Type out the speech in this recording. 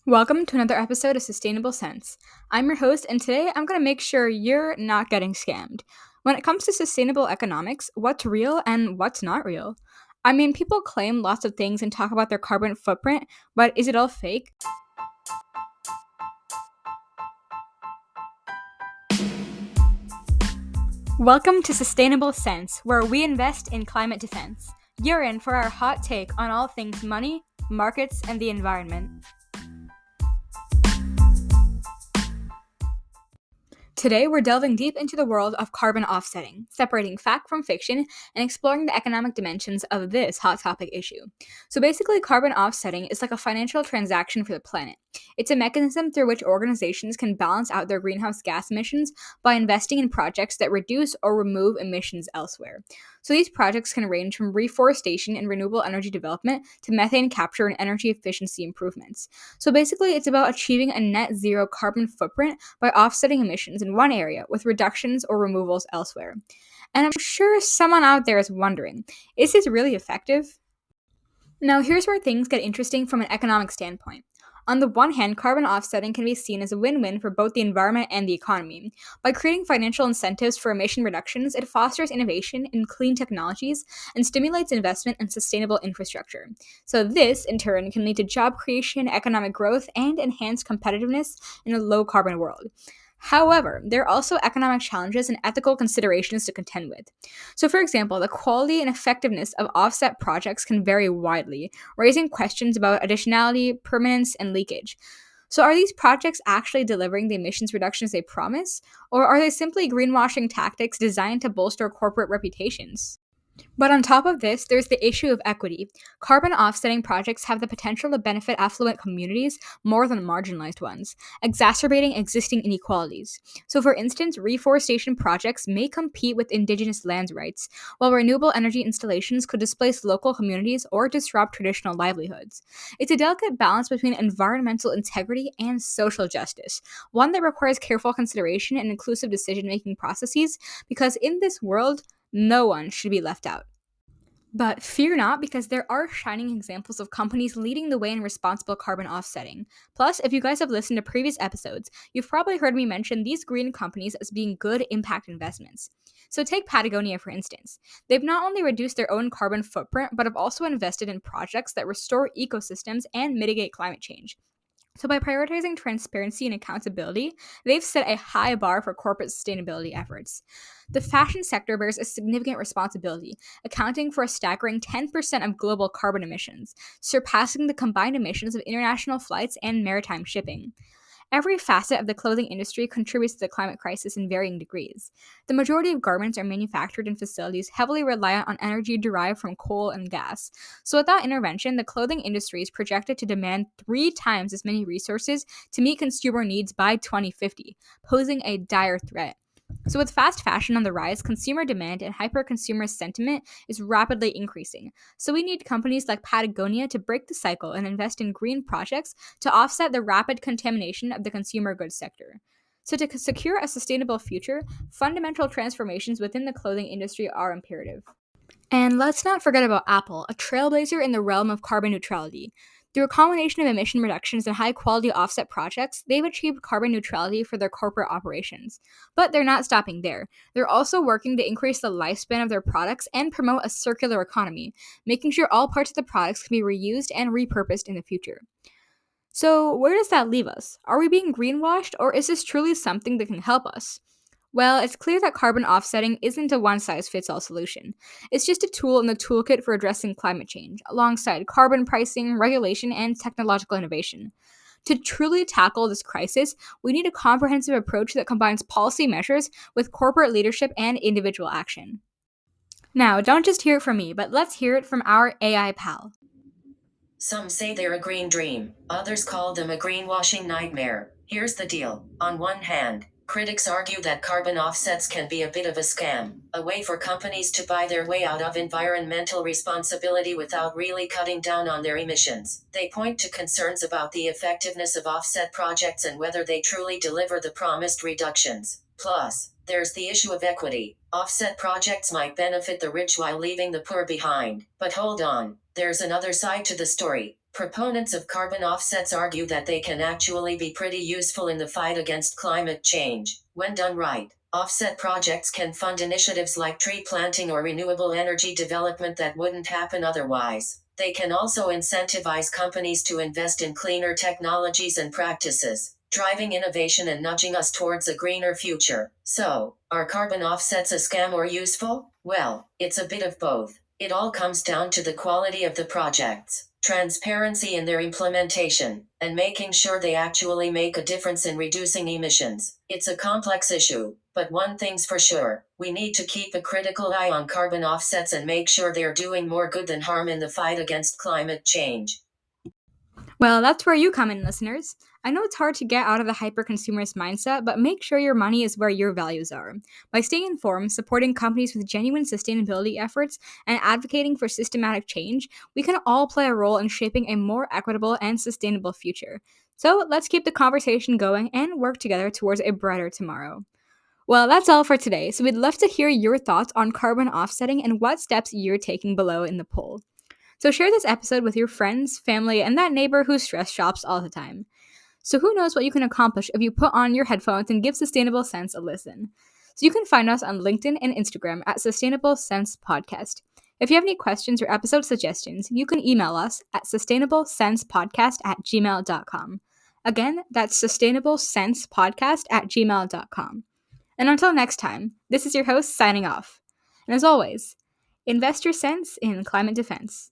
Welcome to another episode of Sustainable Sense. I'm your host, and today I'm going to make sure you're not getting scammed. When it comes to sustainable economics, what's real and what's not real? I mean, people claim lots of things and talk about their carbon footprint, but is it all fake? Welcome to Sustainable Sense, where we invest in climate defense. You're in for our hot take on all things money, markets, and the environment. Today, we're delving deep into the world of carbon offsetting, separating fact from fiction, and exploring the economic dimensions of this hot topic issue. So basically, carbon offsetting is like a financial transaction for the planet. It's a mechanism through which organizations can balance out their greenhouse gas emissions by investing in projects that reduce or remove emissions elsewhere. So these projects can range from reforestation and renewable energy development to methane capture and energy efficiency improvements. So basically, it's about achieving a net zero carbon footprint by offsetting emissions in one area with reductions or removals elsewhere. And I'm sure someone out there is wondering, is this really effective? Now, here's where things get interesting from an economic standpoint. On the one hand, carbon offsetting can be seen as a win win for both the environment and the economy. By creating financial incentives for emission reductions, it fosters innovation in clean technologies and stimulates investment in sustainable infrastructure. So, this, in turn, can lead to job creation, economic growth, and enhanced competitiveness in a low carbon world. However, there are also economic challenges and ethical considerations to contend with. So, for example, the quality and effectiveness of offset projects can vary widely, raising questions about additionality, permanence, and leakage. So, are these projects actually delivering the emissions reductions they promise, or are they simply greenwashing tactics designed to bolster corporate reputations? But on top of this, there's the issue of equity. Carbon offsetting projects have the potential to benefit affluent communities more than marginalized ones, exacerbating existing inequalities. So, for instance, reforestation projects may compete with indigenous land rights, while renewable energy installations could displace local communities or disrupt traditional livelihoods. It's a delicate balance between environmental integrity and social justice, one that requires careful consideration and inclusive decision making processes, because in this world, no one should be left out. But fear not, because there are shining examples of companies leading the way in responsible carbon offsetting. Plus, if you guys have listened to previous episodes, you've probably heard me mention these green companies as being good impact investments. So take Patagonia, for instance. They've not only reduced their own carbon footprint, but have also invested in projects that restore ecosystems and mitigate climate change. So, by prioritizing transparency and accountability, they've set a high bar for corporate sustainability efforts. The fashion sector bears a significant responsibility, accounting for a staggering 10% of global carbon emissions, surpassing the combined emissions of international flights and maritime shipping. Every facet of the clothing industry contributes to the climate crisis in varying degrees. The majority of garments are manufactured in facilities heavily reliant on energy derived from coal and gas. So, without intervention, the clothing industry is projected to demand 3 times as many resources to meet consumer needs by 2050, posing a dire threat. So, with fast fashion on the rise, consumer demand and hyper consumer sentiment is rapidly increasing. So, we need companies like Patagonia to break the cycle and invest in green projects to offset the rapid contamination of the consumer goods sector. So, to secure a sustainable future, fundamental transformations within the clothing industry are imperative. And let's not forget about Apple, a trailblazer in the realm of carbon neutrality. Through a combination of emission reductions and high quality offset projects, they've achieved carbon neutrality for their corporate operations. But they're not stopping there. They're also working to increase the lifespan of their products and promote a circular economy, making sure all parts of the products can be reused and repurposed in the future. So, where does that leave us? Are we being greenwashed, or is this truly something that can help us? Well, it's clear that carbon offsetting isn't a one size fits all solution. It's just a tool in the toolkit for addressing climate change, alongside carbon pricing, regulation, and technological innovation. To truly tackle this crisis, we need a comprehensive approach that combines policy measures with corporate leadership and individual action. Now, don't just hear it from me, but let's hear it from our AI pal. Some say they're a green dream, others call them a greenwashing nightmare. Here's the deal. On one hand, critics argue that carbon offsets can be a bit of a scam, a way for companies to buy their way out of environmental responsibility without really cutting down on their emissions. They point to concerns about the effectiveness of offset projects and whether they truly deliver the promised reductions. Plus, there's the issue of equity. Offset projects might benefit the rich while leaving the poor behind. But hold on, there's another side to the story. Proponents of carbon offsets argue that they can actually be pretty useful in the fight against climate change. When done right, offset projects can fund initiatives like tree planting or renewable energy development that wouldn't happen otherwise. They can also incentivize companies to invest in cleaner technologies and practices, driving innovation and nudging us towards a greener future. So, are carbon offsets a scam or useful? Well, it's a bit of both. It all comes down to the quality of the projects, transparency in their implementation, and making sure they actually make a difference in reducing emissions. It's a complex issue, but one thing's for sure: we need to keep a critical eye on carbon offsets and make sure they're doing more good than harm in the fight against climate change. Well, that's where you come in, listeners. I know it's hard to get out of the hyper-consumerist mindset, but make sure your money is where your values are. By staying informed, supporting companies with genuine sustainability efforts, and advocating for systematic change, we can all play a role in shaping a more equitable and sustainable future. So let's keep the conversation going and work together towards a brighter tomorrow. Well, that's all for today, so we'd love to hear your thoughts on carbon offsetting and what steps you're taking below in the poll. So share this episode with your friends, family, and that neighbor who stress shops all the time. So who knows what you can accomplish if you put on your headphones and give Sustainable Sense a listen. So you can find us on LinkedIn and Instagram at Sustainable Sense Podcast. If you have any questions or episode suggestions, you can email us at sustainablecensepodcast@gmail.com. Again, that's sustainablecensepodcast@gmail.com. And until next time, this is your host signing off. And as always, invest your sense in climate defense.